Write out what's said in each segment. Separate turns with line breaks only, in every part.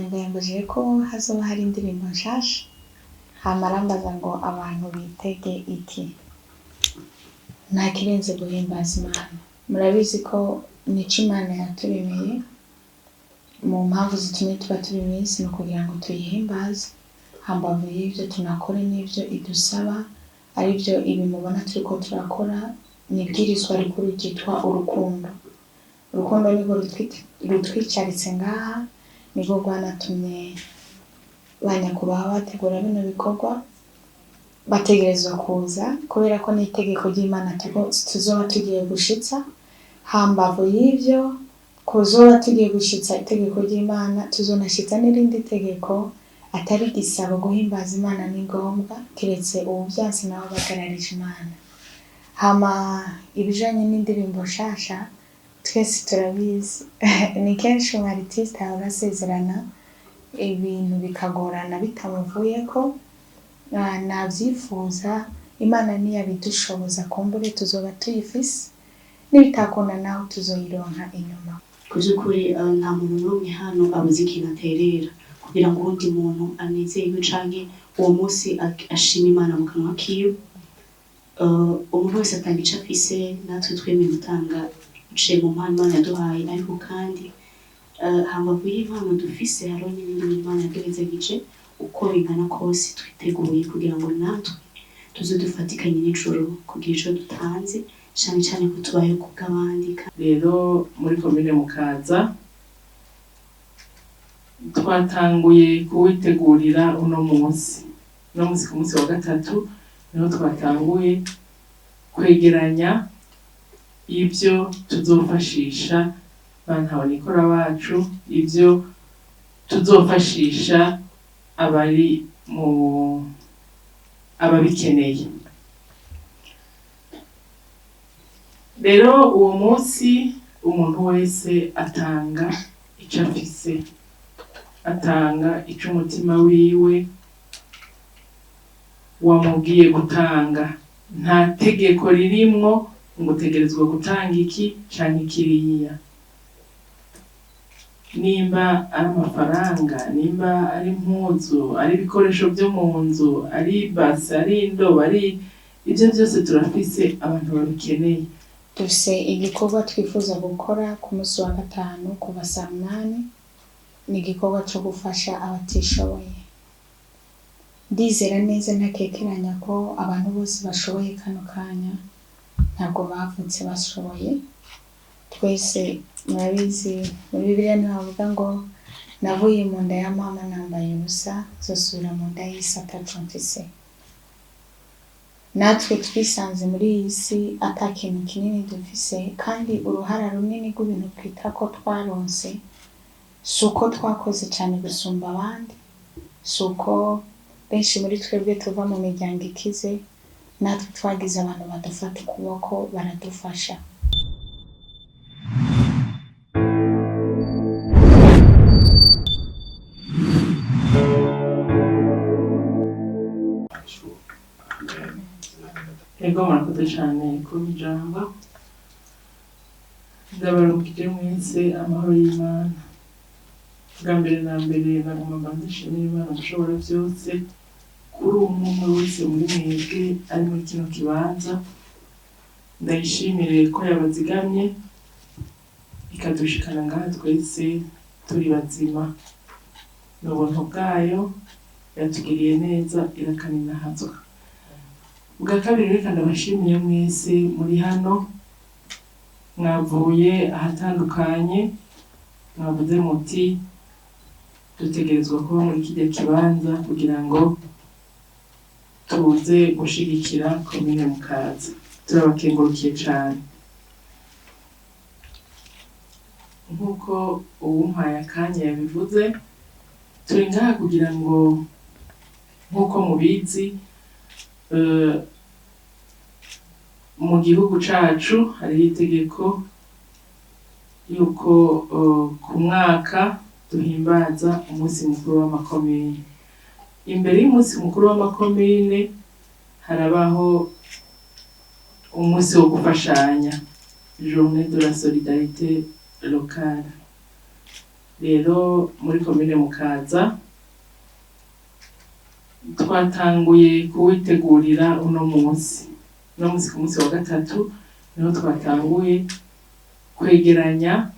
umuntu yambajije ko hazoba hari indirimbo nshasha hamarambaza ngo abantu bitege iki. Nta kirenze guhimbaza Imana. Murabizi ko nico Imana yaturemeye mu mpamvu zitumye tuba turi mu isi, no kugira ngo tuyihimbaze. Hambavu y'ivyo tunakore n'ivyo idusaba, ari byo ibi mubona turiko turakora, nibwirizwa rikuru ryitwa urukundo. Urukundo nirwo rutwicaritse ngaha, nirwo rwanatumye banyakubaha bategura bino bikorwa bategerezwa kuza, kubera ko n'itegeko ry'Imana tuzoba tugiye gushitsa. Hambavu y'ivyo kuzoba tugiye gushitsa itegeko ry'Imana, tuzonashitsa n'irindi tegeko atari gisaba guhimbaza Imana ni ngombwa, kiretse ubuvyansi nawe bagararije Imana. Hama ibijanye n'indirimbo nshasha twese turabizi ni kenshi umu artiste ahora asezerana ibintu bikagorana bitamuvuyeko. Navyifuza Imana niyabidushoboza kumbure tuzoba tuyifise, nibitakunda naho tuzoyironka inyuma.
Kuzukuri nta muntu n'umwe hano abuze ikintu aterera kugira ngo uwundi muntu anezerwe canke uwo munsi ashima Imana mu kanwa kiwe. Umuntu wese atanga ico afise, natwe twemeye gutanga uciye mu mpano Imana yaduhaye, ariko kandi hambavu y'impano dufise hariho n'ibindi Imana yaduhezagije. Uko bingana kose twiteguye kugira ngo natwe tuze dufatikanye n'ijuru kugira ico dutanze, cane cane ko tubaye kubw'abandi.
Rero muri komine Mukaza twatanguye kuwitegurira uno munsi ku munsi wa gatatu niho twatanguye kwegeranya ibyo tuzofashisha bantabonikora bacu, ibyo tuzofashisha ababikeneye. Rero uwo munsi umuntu wese atanga ico afise, atanga ico umutima wiwe wamubwiye gutanga. Nta tegeko ririmwo ngo utegerezwa gutanga iki canke kiriya. Nimba ari amafaranga, nimba ari impuzu, ari ibikoresho byo mu nzu, ari base, ari indobo, ari ibyo byose turafise abantu babikeneye.
Dufise igikorwa twifuza gukora ku munsi wa gatanu kuva saa 8. Ni igikorwa cyo gufasha abatishoboye. Ndizera neza ntakekeranya ko abantu bose bashoboye kano kanya, ntabwo bavutse bashoboye. Twese murabizi muri Bibiliya niho havuga ngo navuye mu nda ya mama nambaye ubusa, zosubira mu nda y'isi ataco mfise. Natwe twisanze muri iyi si ata kintu kinini dufise, kandi uruhara runini rw'ibintu twita ko twaronse suko twakoze cyane gusumba abandi, suko benshi muri twebwe tuva mu miryango ikize. Natwe twagize abantu badufata ukuboko baradufasha.
Ego murakoze cane kumpa ijambo. Ndabaramukije mwese amahoro y'Imana. Bwa mbere na mbere nagomba ndashimira Imana mushobora byose kuri umwe wese muri mwebwe ari muri kino kibanza. Ndayishimire ko yabazigamye ikadushikana ngaha twese turi bazima. N'ubuntu bwayo yatugiriye neza irakaninahatswa. Bwa kabiri reka ndabashimiye mwese muri hano, mwavuye ahatandukanye, mwavuze muti dutegerezwa kuba muri kijya kibanza kugira ngo tuze gushigikira komine Mukaza. Turabakengurukiye cane. Nk'uko uwumpaye akanya yabivuze, turi ngaha kugira ngo nk'uko mubizi mu gihugu cacu hariho itegeko yuko ku mwaka duhimbaza umunsi mukuru w'amakomine. Imbere y'umunsi mukuru w'amakomine harabaho umunsi wo gufashanya, journée de la solidarité locale. rero muri komine Mukaza twatanguye kuwitegurira uno munsi ku munsi wa gatatu niho twatanguye kwegeranya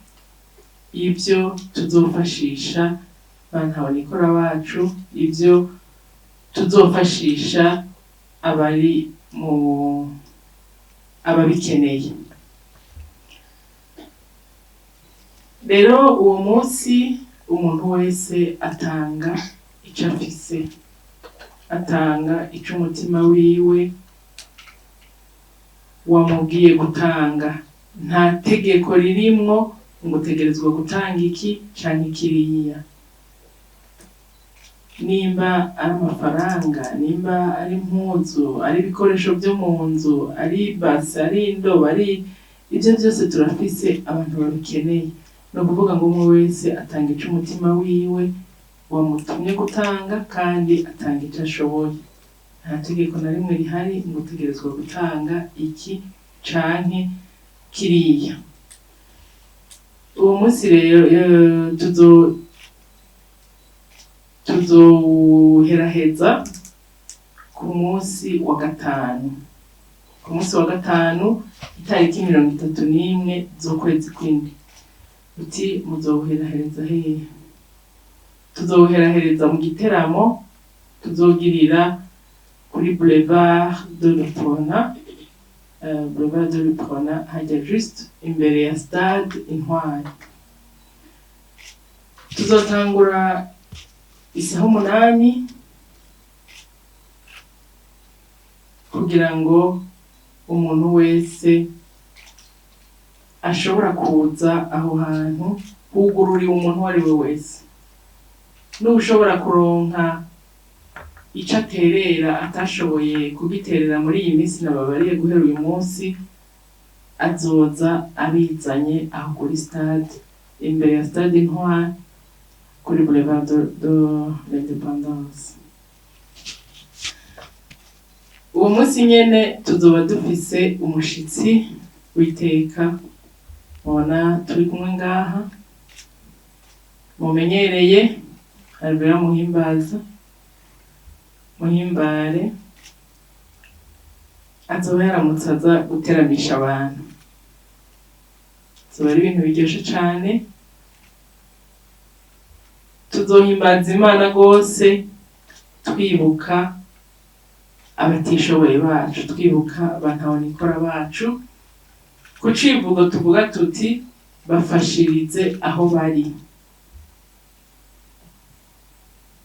ibyo tuzofashisha bantabonikora bacu, ibyo tuzofashisha ababikeneye. Rero uwo munsi umuntu wese atanga icyo afise, atanga icyo umutima wiwe wamubwiye gutanga. Nta tegeko ririmwo ngo utegerezwa gutanga iki canke kiriya. Nimba ari amafaranga, nimba ari impuzu, ari ibikoresho byo mu nzu, ari base, ari indobo, ari ibyo byose turafise abantu babikeneye. No kuvuga ngo umwe wese atanga icyo umutima wiwe wamutumye gutanga kandi atanga icyo ashoboye. Nta tegeko na rimwe rihari ngo utegerezwa gutanga iki canke kiriya. Uwo munsi rero tuzoheraheza ku munsi wa gatanu. Ku munsi wa gatanu itariki 31 z'ukwezi kw'indwi. Uti muzoherahereza hehe? Tuzoherahereza mu giteramo tuzogirira kuri Boulevard de l'Uprona. Boulevard de l'Uprona hajya juste imbere ya stade Intwari. Tuzotangura isaha 8 kugira ngo umuntu wese ashobora kuza aho hantu hugururiwe umuntu wari we wese. N'ushobora kuronka icyo aterera atashoboye kugiterera muri iyi minsi nababariye guhera uyu munsi, azoza abizanye aho kuri stade, imbere ya stade Intwari kuri Boulevard de l'Indépendance. Uwo munsi nyene tuzoba dufise umushitsi witeka, mubona turi kumwe ngaha, mumenyereye Albert Muhimbare, azoba yaramutse aza guteramisha abantu. Azoba ari ibintu biryoshe cane. Tuzohimbaza Imana gose twibuka abatishoboye bacu, twibuka bantabonikora bacu. Ku civugo tuvuga tuti bafashirize aho bari.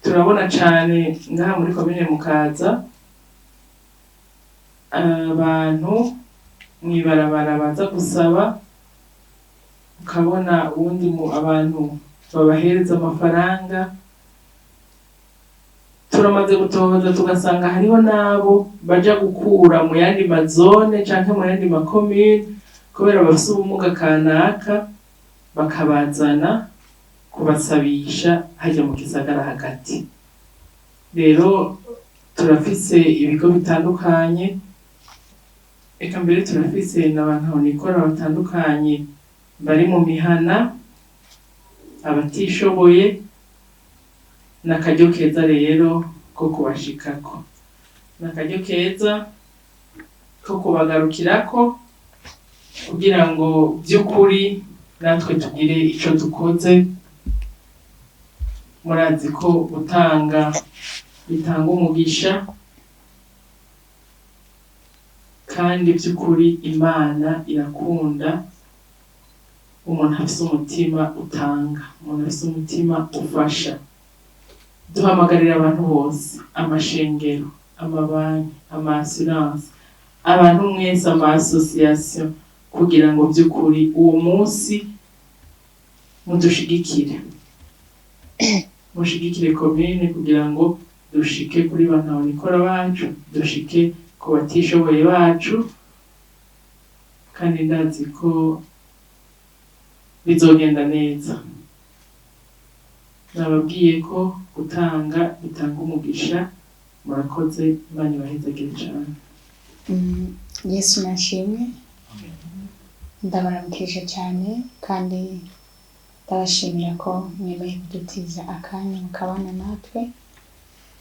Turabona cane ngaha muri komine Mukaza abantu mwibarabara baza gusaba, ukabona ubundi abantu babahereza amafaranga. Turamaze gutohoza tugasanga hariho nabo baja gukura mu yandi mazone canke mu yandi makomine kubera bafise ubumuga kanaka, bakabazana kubasabisha hajya mu gisagara hagati. Rero turafise ibigo bitandukanye, eka mbere turafise n'abantabonikora batandukanye bari mu mihana, abatishoboye. N'akaryo keza rero ko kubashikako, n'akaryo keza ko kubagarukirako kugira ngo by'ukuri natwe tugire ico dukoze. Murazi ko gutanga bitanga umugisha, kandi by'ukuri Imana irakunda umuntu afise umutima utanga, umuntu afise umutima ufasha. Duhamagarira abantu bose, amashengero, amabanki, ama-assurance, abantu mwese, ama-association, kugira ngo by'ukuri uwo munsi mudushigikire. Mushigikire komine kugira ngo dushike kuri bantabonikora bacu, dushike ku batishoboye bacu, kandi ndazi ko bizogenda neza. Nababwiye ko gutanga bitanga umugisha. Murakoze, Imana ibahezagire cyane.
Yesu nashimwe. Ndabaramukije cyane kandi ndabashimira ko mwemeye kudutiza akanya mukabana natwe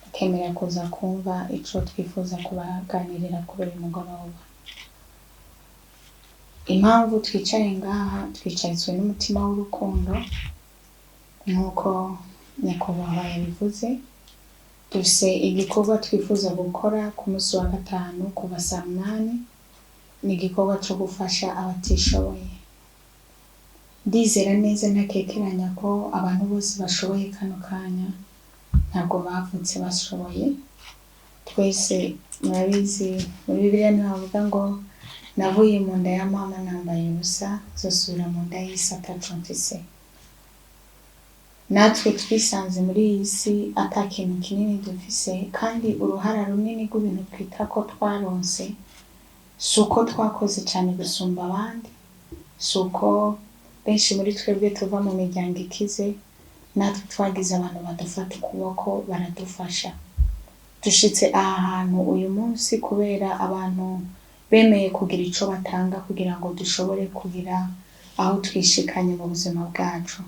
mukemera kuza kumva ico twifuza kubaganirira kuri uyu mugoroba. Impamvu twicaye ngaha twicarizwe n'umutima w'urukundo nk'uko nyakubahwa yabivuze. Dufise igikorwa twifuza gukora ku munsi wa gatanu kuva saa 8. Ni igikorwa co gufasha abatishoboye. Ndizera neza ntakekeranya ko abantu bose bashoboye kano kanya ntabwo bavutse bashoboye. Twese murabizi muri Bibiliya niho havuga ngo navuye mu nda ya mama nambaye ubusa zosubira mu nda y'isi atacuntise. Natwe twisanze muri iyi si ata kintu kinini dufise, kandi uruhara runini rw'ibintu twita ko twaronse suko twakoze cyane gusumba abandi, suko benshi muri twebwe tuva mu miryango ikize. Natwe twagize abantu badufata ukuboko baradufasha. Dushitse aha hantu uyu munsi kubera abantu bemeye kugira ico batanga kugira ngo dushobore kugira aho twishikanye mu buzima bwacu.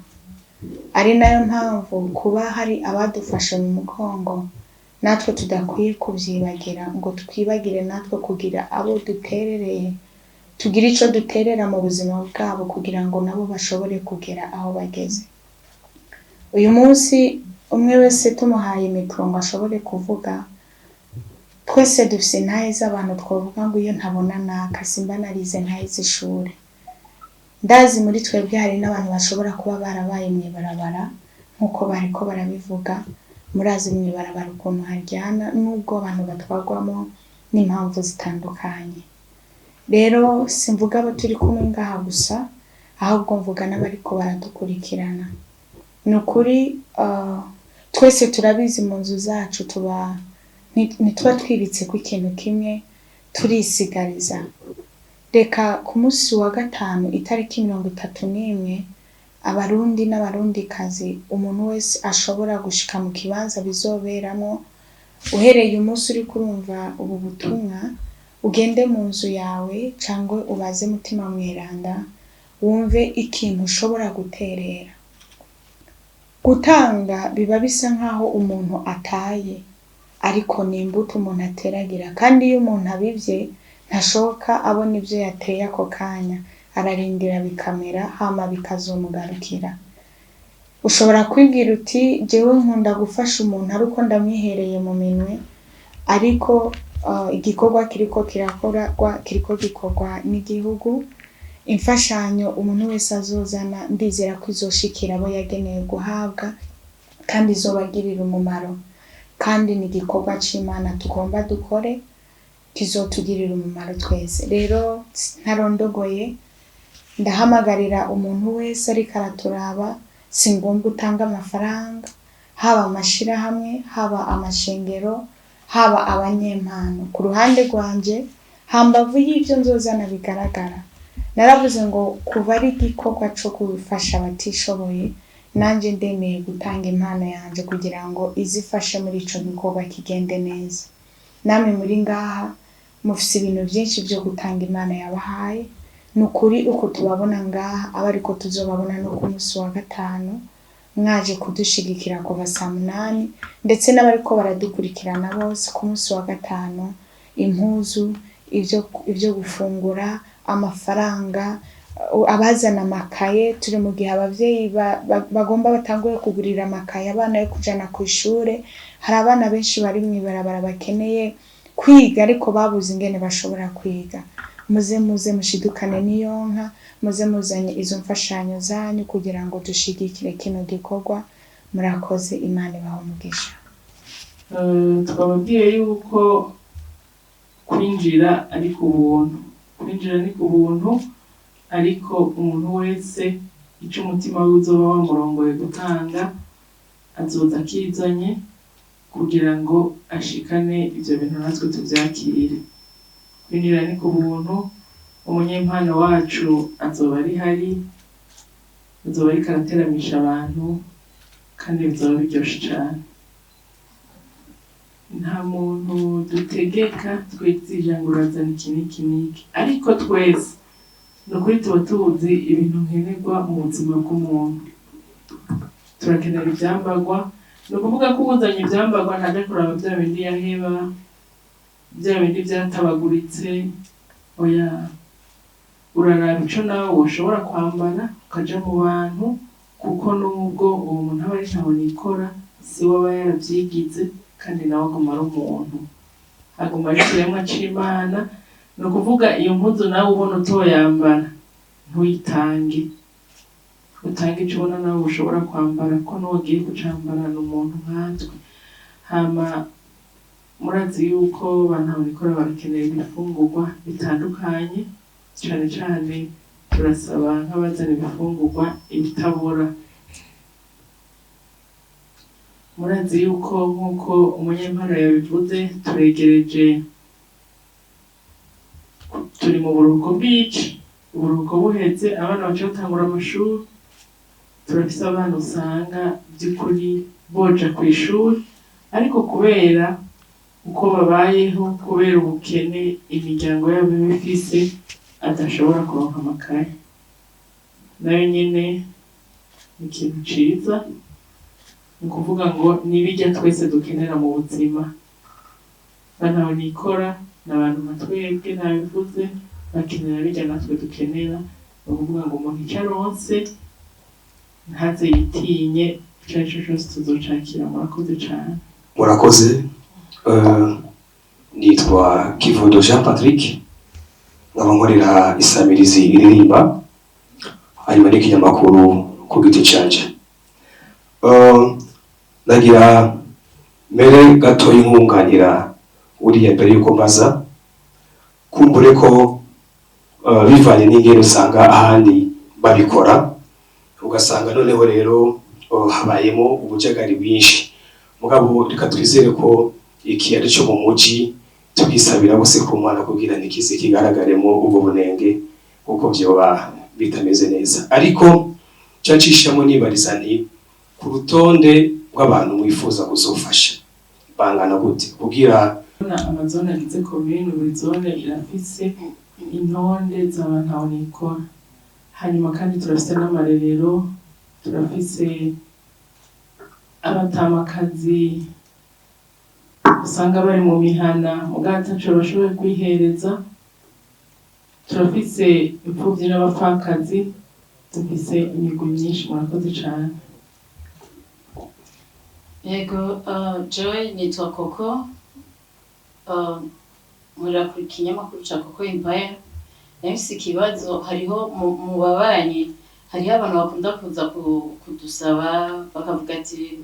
Ari nayo mpamvu kuba hari abadufashe mu mugongo natwe tudakwiye kuvyibagira ngo twibagire natwe kugira abo duterereye, tugira ico duterera mu buzima bwabo kugira ngo nabo bashobore kugera aho bageze. Uyu munsi umwe wese tumuhaye mikro ngo ashobore kuvuga, twese dufise intahe z'abantu twavuga ngo iyo ntabona naka simba narize ntahe z'ishure. Ndazi muri twebwe hari n'abantu bashobora kuba barabaye mw'ibarabara nk'uko bariko barabivuga. Murazi mw'ibarabara ukuntu haryana n'ubwo abantu batwagwamo n'impamvu zitandukanye. Rero simvuga abo turi kumwe ngaha gusa, ahubwo mvuga n'abariko baradukurikirana. Ni ukuri twese turabizi mu nzu zacu ntituba twibitse ku ikintu kimwe, turisigariza. Reka ku munsi wa gatanu itariki 31 abarundi n'abarundikazi umuntu wese ashobora gushika mu kibanza bizoberamo. Uhereye umunsi uri kurumva ubu butumwa, ugende mu nzu yawe cyangwa ubaze mutima mweranda wumve ikintu ushobora guterera. Gutanga biba bisa nkaho umuntu ataye, ariko ni imbuto umuntu ateragira, kandi iyo umuntu abivye ntashoka abona ivyo yateye ako kanya, ararindira bikamera hama bikazomugarukira. Ushobora kwibwira uti jewe nkunda gufasha umuntu ariko ndamwihereye mu minwe, ariko igikorwa kiriko gikorwa n'igihugu. Imfashanyo umuntu wese azozana ndizera ko izoshikira abo yagenewe guhabwa kandi izobagirira umumaro, kandi ni igikorwa c'Imana tugomba dukore kizotugirira umumaro twese. Rero ntarondogoye ndahamagarira umuntu wese ariko araturaba, si ngombwa utanga amafaranga, haba amashirahamwe, haba amashengero, haba abanyempano. Ku ruhande rwanje hambavu y'ivyo nzozana bigaragara, naravuze ngo kuva ari igikorwa co gufasha abatishoboye, nanje ndemeye gutanga impano yanje kugira ngo izifashe muri ico gikorwa kigende neza. Namwe muri ngaha mufise ibintu byinshi byo gutanga Imana yabahaye. Nukuri uko tubabona ngaha abariko tuzobabona no ku munsi wa gatanu, mwaje kudushigikira kuva saa 8, ndetse n'abariko baradukurikirana bose ku munsi wa gatanu, impuzu, ivyo gufungura, amafaranga, abazana amakaye. Turi mu gihe abavyeyi bagomba batanguye kugurira amakaye abana yo kujana ku ishure. Hari abana benshi bari mw'ibarabara bakeneye kwiga ariko babuze ingene bashobora kwiga. Muze mushidukane n'iyonka, muze muzanye izo mfashanyo zanyu kugira ngo dushigikire kino gikorwa. Murakoze, Imana ibahe umugisha.
Twababwiye yuko kwinjira ari ku buntu, ariko umuntu wese ico umutima we uzoba wamurongoye gutanga azoza akizanye kugira ngo ashikane ivyo bintu natwe tuvyakire. Kwinjira ni ku buntu. Umunyempano wacu azoba ari hari, azoba ariko arateramisha abantu, kandi bizoba biryoshe cane. Nta muntu dutegeka twizija ngo urazana iki n'iki, ariko twese nukuri tuba tuzi ibintu nkenerwa mu buzima bw'umuntu. turakenera ivyambagwa. Ni ukuvuga ko uzanye ivyambagwa ntaje kuraba vya bindi yaheba, vya bindi vyatabaguritse, oya, uraraba ico nawe woshobora kwambara ukaja mu bantu, kuko nubwo uwo muntu aba ari ntaho nikora, si we aba yaravyigize, kandi nawe aguma ari umuntu, aguma ari ikiremwa c'Imana. Ni ukuvuga iyo mpuzu nawe ubona utoyambara ntuyitange, utange ico ubona nawe ushobora kwambara, ko n'uwagiye kucambara ni umuntu nkatwe. Hama murazi yuko bantu nikora barakenera ibifungurwa bitandukanye, cane cane turasaba nk'abazana ibifungurwa ibitabora. Murazi yuko nk'uko umunyempano yabivuze, turegereje, turi mu buruhuko bw'ici, uburuhuko buheze abana baca batangura amashuri. Turafise abana usanga by'ukuri boja kw'ishuri, ariko kubera uko babayeho, kubera ubukene imiryango yabo iba ifise, adashobora kuronka amakaye. Nayo nyene ni ikintu ciza, ni ukuvuga ngo nibirya twese dukenera mu buzima. Bantaho nikora n'abantu nka twebwe nabivuze, bakenera birya natwe dukenera. Ni ukuvuga ngo umuntu icyo aronse ntaze yitinye, ico arico cose tuzocakira. Murakoze cane.
Murakoze. Nitwa Kivudo Jean Patrick, nkaba nkorera isamirizi iririmba, hanyuma n'ikinyamakuru ku giti canje. Nagira mbere gato y'inkunganira uriya mbere yuko mbaza, kumbure ko bivanye n'ingene usanga ahandi babikora, ugasanga noneho rero habayemo ubujagari bwinshi. Mugabo reka twizere ko iki ari cyo mu muji, tugisabira bose ku Mana kugira nikize kigaragaremo ubwo bunenge, kuko vyoba bitameze neza. Ariko cacishamo nibariza nti, ku rutonde rw'abantu mwifuza kuzofasha bangana gute, kugira
amazone agize commune, buri zone irafise intonde z'abantu aho nikora. Hanyuma kandi turafise n'amarerero, turafise abatamakazi usanga bari mu mihana mugabo ataco bashoboye kwihereza, turafise imfuvyi n'abapfakazi, dufise imigwi myinshi. Murakoze cane.
Yego, Joy nitwa Koko, nkorera ku kinyamakuru ca Koko Empire. Nahise ikibazo, hariho mu babanyi, hariho abantu bakunda kuza kudusaba, bakavuga ati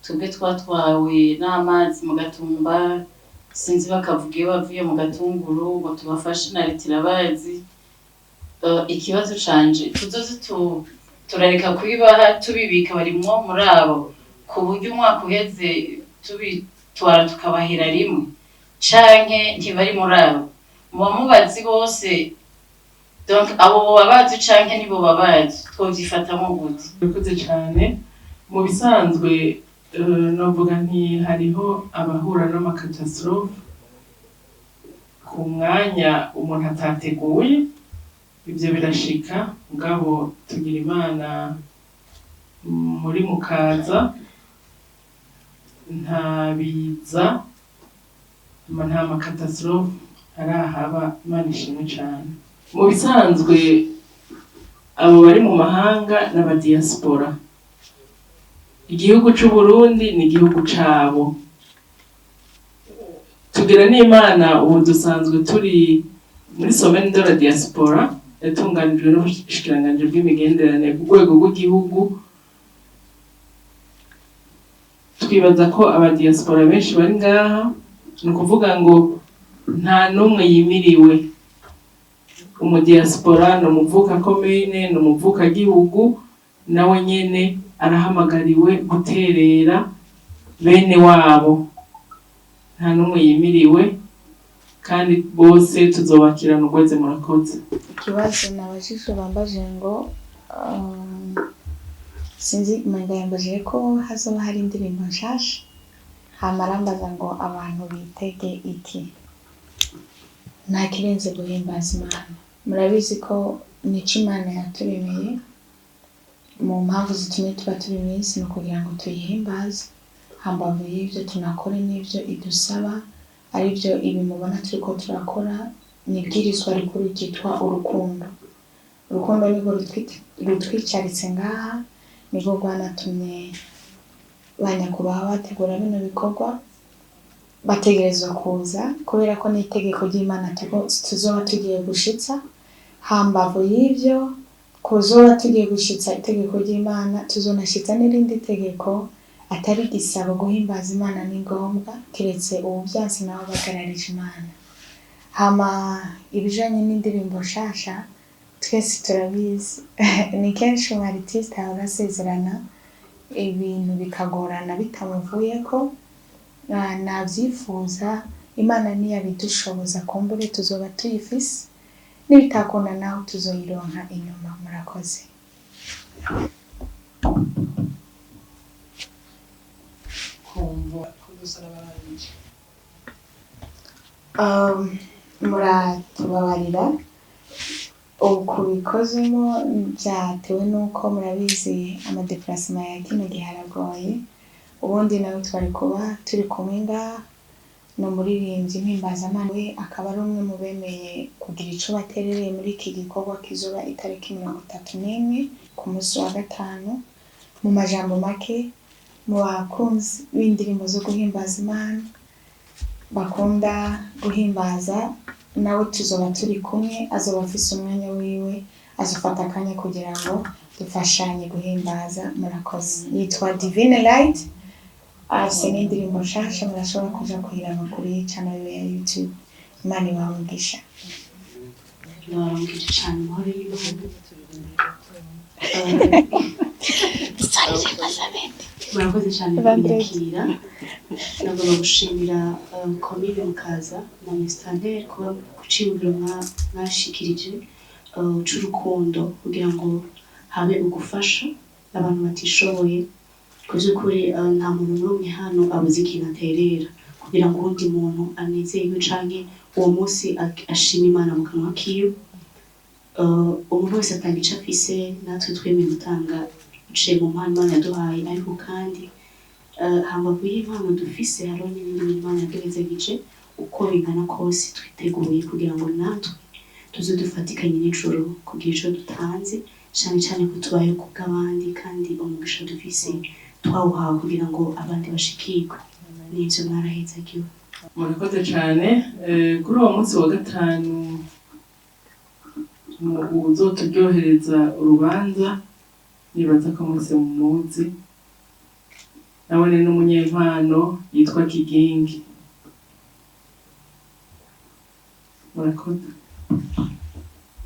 twebwe twatwawe n'amazi mu Gatumba, sinzi bakavuga iyo bavuye mu Gatunguru ngo tubafashe na leta irabazi. Ikibazo canje, tuzoze turareka kubibaha tubibika barimwo muri abo, ku buryo umwaka uheze tubitwara tukabahera rimwe, canke ntibari muri abo? Muba mubazi bose, donc abo babazi canke nibo babazi, twovyifatamwo gute?
Murakoze cane. Mu bisanzwe novuga nti hariho abahura n'amakatastrophe ku mwanya umuntu atateguye, ivyo birashika. Mugabo tugira Imana, muri mukaza nta biza, nta makatastrophe arahaba. Imana ishimwe cane. Mu bisanzwe abo bari mu mahanga n'abadiaspora, igihugu c'u Burundi ni igihugu cabo. Tugira n'Imana, ubu dusanzwe turi muri semaine de la diaspora yatunganijwe n'ubushikiranganji bw'imigenderanire ku rwego rw'igihugu. Twibaza ko abadiaspora benshi bari ngaha, ni ukuvuga ngo nta n'umwe yimiriwe. Umudiaspora ni umuvuka commune, ni umuvuka gihugu, nawe nyene arahamagariwe guterera bene wabo, nta n'umwe yimiriwe, kandi bose tuzobakirana urweze. Murakoze.
Ikibazo nabajije bambaje ngo sinzi umenga yambajije ko hazoba hari indirimbo nshasha, hama arambaza ngo abantu bitege iki. Nta kirenze guhimbaza Imana. Murabizi ko nico Imana yaturemeye, mu mpamvu zitumye tuba turi mu isi ni ukugira ngo tuyihimbaze, hambavu y'ibyo tunakore n'ibyo idusaba, aribyo ibi mubona turiko turakora ni ibwirizwa rikuru ryitwa urukundo. Urukundo nirwo rutwicaritse ngaha, nirwo rwanatumye ba nyakubahwa bategura bino bikorwa bategerezwa kuza, kubera ko n'itegeko ry'Imana tuzoba tugiye gushitsa. Hambavu y'ibyo kuzoba tugiye gushitsa itegeko ry'Imana, tuzonashitsa n'irindi tegeko atari gisaba guhimbaza Imana ni ngombwa, kiretse ubuvyansi nabo bagararije Imana. Hama ibijanye n'indirimbo nshasha twese turabizi ni kenshi umu artiste ahora asezerana ibintu bikagorana bitamuvuyeko, navyifuza Imana niyabidushoboza kumbure tuzoba tuyifise, nibitakunda naho tuzoyironka inyuma. Murakoze. Muratubabarira ubu kubikozemo byatewe nuko murabizi amadeplasement ya kino gihe aragoye. Ubundi nawe twari kuba turi kumwe ngaha, no muririmbyi mpimbazamanana we akaba ari umwe mu bemeye kugira ico baterereye muri iki gikorwa kizoba itariki 31 ku munsi wa gatanu. Mu majambo make, mu bakunzi b'indirimbo zo guhimbaza Imana bakunda guhimbaza, nawe tuzoba turi kumwe, azoba afise umwanya wiwe, azofata akanya kugira ngo dufashanye guhimbaza. Murakoze. Yitwa Divine Light, afise n'indirimbo nshasha, murashobora kuja kuyiraba kuri channel ya YouTube. Imana ibamugisha.
Ndabaramukije cane muhore y'Imana. Murakoze cane kunyakira. Nagomba gushimira komine Mukaza na Mustanteri kuba kucibura mwashikirije c'urukundo kugira ngo habe ugufasha abantu batishoboye. Kuzukuri nta muntu n'umwe hano abuze ikintu aterera kugira ngo uwundi muntu anezerwe canke uwo munsi ashima Imana mu kanwa kiwe. Umuntu wese atanga ico afise, natwe twemeye gutanga uciye mu mpano Imana yaduhaye, ariko kandi hambavu y'impano dufise hariho n'ibindi Imana yaduhezagije. Uko bingana kose twiteguye kugira ngo natwe tuze dufatikanye n'ijuru kugira ico dutanze, cane cane ko tubayeho kubw'abandi, kandi umugisha dufise twawuhawe kugira ngo abandi bashikirwe. N'ivyo mwarahezagiwe.
Murakoze cane. Kuri uwo munsi wa gatanu uzoturyohereza urubanza, nibaza ko mwese mumuzi, nabone n'umunyempano yitwa Kigingi. Murakoze.